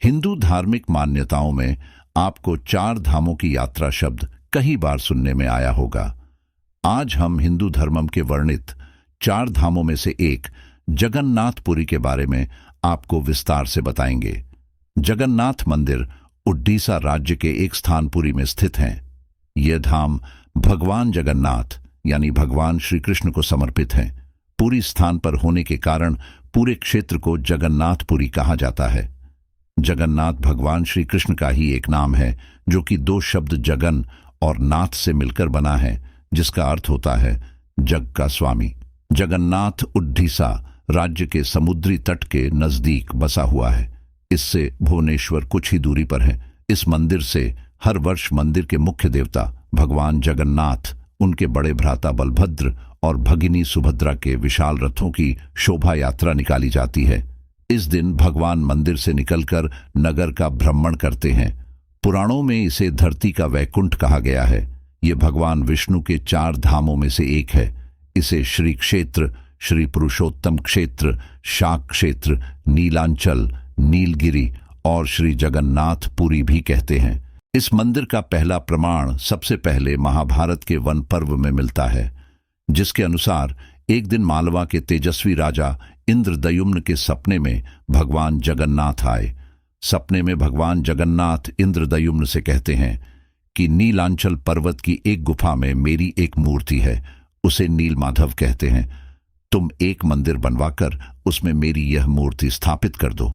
हिंदू धार्मिक मान्यताओं में आपको चार धामों की यात्रा शब्द कई बार सुनने में आया होगा। आज हम हिंदू धर्म के वर्णित चार धामों में से एक जगन्नाथपुरी के बारे में आपको विस्तार से बताएंगे। जगन्नाथ मंदिर उड़ीसा राज्य के एक स्थान पुरी में स्थित हैं। यह धाम भगवान जगन्नाथ यानी भगवान श्री कृष्ण को समर्पित है। पुरी स्थान पर होने के कारण पूरे क्षेत्र को जगन्नाथपुरी कहा जाता है। जगन्नाथ भगवान श्री कृष्ण का ही एक नाम है, जो कि दो शब्द जगन और नाथ से मिलकर बना है, जिसका अर्थ होता है जग का स्वामी। जगन्नाथ उड़ीसा राज्य के समुद्री तट के नजदीक बसा हुआ है। इससे भुवनेश्वर कुछ ही दूरी पर है। इस मंदिर से हर वर्ष मंदिर के मुख्य देवता भगवान जगन्नाथ, उनके बड़े भ्राता बलभद्र और भगिनी सुभद्रा के विशाल रथों की शोभा यात्रा निकाली जाती है। इस दिन भगवान मंदिर से निकलकर नगर का भ्रमण करते हैं। पुराणों में इसे धरती का वैकुंठ कहा गया है। यह भगवान विष्णु के चार धामों में से एक है। इसे श्री क्षेत्र, श्री पुरुषोत्तम क्षेत्र, शाक क्षेत्र, नीलांचल, नीलगिरी और श्री जगन्नाथपुरी भी कहते हैं। इस मंदिर का पहला प्रमाण सबसे पहले महाभारत के वन पर्व में मिलता है, जिसके अनुसार एक दिन मालवा के तेजस्वी राजा इंद्रदयुम्न के सपने में भगवान जगन्नाथ आए। सपने में भगवान जगन्नाथ इंद्रदयुम्न से कहते हैं कि नीलांचल पर्वत की एक गुफा में मेरी एक मूर्ति है, उसे नीलमाधव कहते हैं। तुम एक मंदिर बनवाकर उसमें मेरी यह मूर्ति स्थापित कर दो।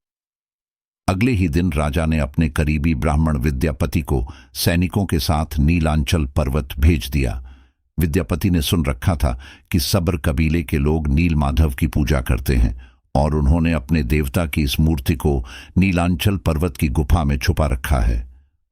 अगले ही दिन राजा ने अपने करीबी ब्राह्मण विद्यापति को सैनिकों के साथ नीलांचल पर्वत भेज दिया। विद्यापति ने सुन रखा था कि सब्र कबीले के लोग नीलमाधव की पूजा करते हैं और उन्होंने अपने देवता की इस मूर्ति को नीलांचल पर्वत की गुफा में छुपा रखा है।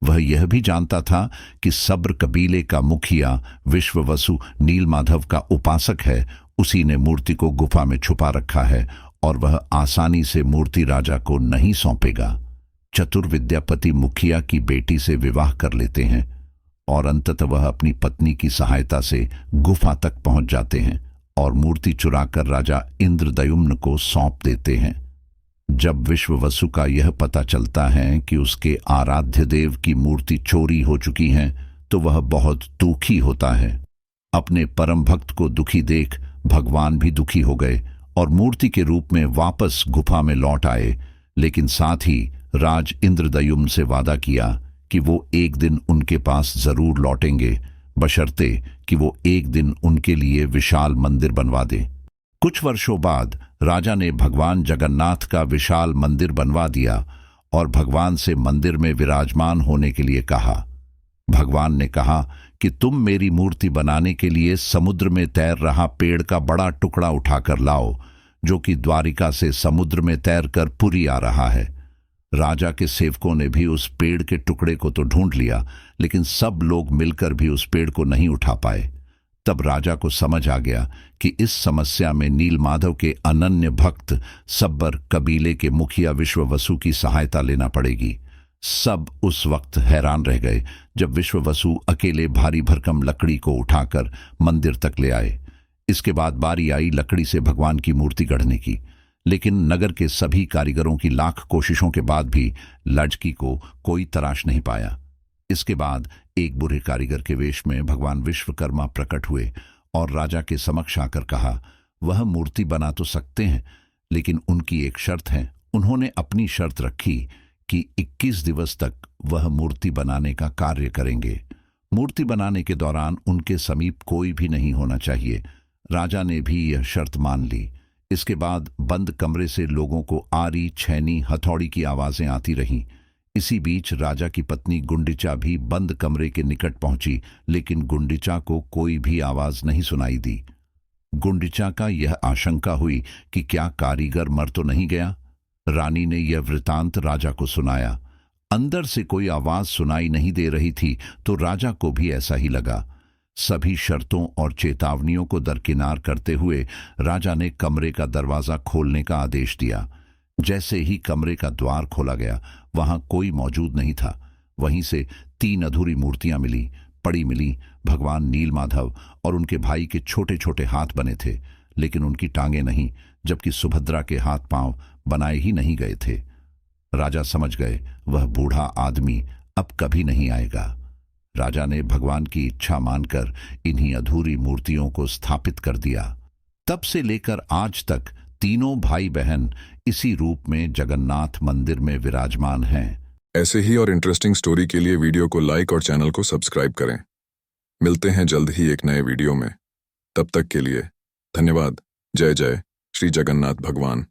वह यह भी जानता था कि सब्र कबीले का मुखिया विश्ववसु नीलमाधव का उपासक है। उसी ने मूर्ति को गुफा में छुपा रखा है और वह आसानी से मूर्ति राजा को नहीं सौंपेगा। चतुर विद्यापति मुखिया की बेटी से विवाह कर लेते हैं और अंततः वह अपनी पत्नी की सहायता से गुफा तक पहुंच जाते हैं और मूर्ति चुराकर राजा इंद्रदयुम्न को सौंप देते हैं। जब विश्ववसु का यह पता चलता है कि उसके आराध्य देव की मूर्ति चोरी हो चुकी है, तो वह बहुत दुखी होता है। अपने परम भक्त को दुखी देख भगवान भी दुखी हो गए और मूर्ति के रूप में वापस गुफा में लौट आए, लेकिन साथ ही राज इंद्रदयुम्न से वादा किया कि वो एक दिन उनके पास जरूर लौटेंगे, बशर्ते कि वो एक दिन उनके लिए विशाल मंदिर बनवा दे। कुछ वर्षों बाद राजा ने भगवान जगन्नाथ का विशाल मंदिर बनवा दिया और भगवान से मंदिर में विराजमान होने के लिए कहा। भगवान ने कहा कि तुम मेरी मूर्ति बनाने के लिए समुद्र में तैर रहा पेड़ का बड़ा टुकड़ा उठाकर लाओ, जो कि द्वारिका से समुद्र में तैरकर पुरी आ रहा है। राजा के सेवकों ने भी उस पेड़ के टुकड़े को तो ढूंढ लिया, लेकिन सब लोग मिलकर भी उस पेड़ को नहीं उठा पाए। तब राजा को समझ आ गया कि इस समस्या में नीलमाधव के अनन्य भक्त सब्बर कबीले के मुखिया विश्ववसु की सहायता लेना पड़ेगी। सब उस वक्त हैरान रह गए जब विश्ववसु अकेले भारी भरकम लकड़ी को उठाकर मंदिर तक ले आए। इसके बाद बारी आई लकड़ी से भगवान की मूर्ति गढ़ने की, लेकिन नगर के सभी कारीगरों की लाख कोशिशों के बाद भी लड़की को कोई तराश नहीं पाया। इसके बाद एक बुरे कारीगर के वेश में भगवान विश्वकर्मा प्रकट हुए और राजा के समक्ष आकर कहा, वह मूर्ति बना तो सकते हैं, लेकिन उनकी एक शर्त है। उन्होंने अपनी शर्त रखी कि 21 दिवस तक वह मूर्ति बनाने का कार्य करेंगे। मूर्ति बनाने के दौरान उनके समीप कोई भी नहीं होना चाहिए। राजा ने भी यह शर्त मान ली। इसके बाद बंद कमरे से लोगों को आरी, छैनी, हथौड़ी की आवाजें आती रहीं। इसी बीच राजा की पत्नी गुंडिचा भी बंद कमरे के निकट पहुंची, लेकिन गुंडिचा को कोई भी आवाज नहीं सुनाई दी। गुंडिचा का यह आशंका हुई कि क्या कारीगर मर तो नहीं गया। रानी ने यह वृतांत राजा को सुनाया। अंदर से कोई आवाज सुनाई नहीं दे रही थी, तो राजा को भी ऐसा ही लगा। सभी शर्तों और चेतावनियों को दरकिनार करते हुए राजा ने कमरे का दरवाजा खोलने का आदेश दिया। जैसे ही कमरे का द्वार खोला गया, वहां कोई मौजूद नहीं था। वहीं से 3 अधूरी मूर्तियां पड़ी मिली। भगवान नीलमाधव और उनके भाई के छोटे छोटे हाथ बने थे, लेकिन उनकी टांगें नहीं, जबकि सुभद्रा के हाथ पांव बनाए ही नहीं गए थे। राजा समझ गए वह बूढ़ा आदमी अब कभी नहीं आएगा। राजा ने भगवान की इच्छा मानकर इन्हीं अधूरी मूर्तियों को स्थापित कर दिया। तब से लेकर आज तक तीनों भाई बहन इसी रूप में जगन्नाथ मंदिर में विराजमान हैं। ऐसे ही और इंटरेस्टिंग स्टोरी के लिए वीडियो को लाइक और चैनल को सब्सक्राइब करें। मिलते हैं जल्द ही एक नए वीडियो में। तब तक के लिए धन्यवाद। जय जय श्री जगन्नाथ भगवान।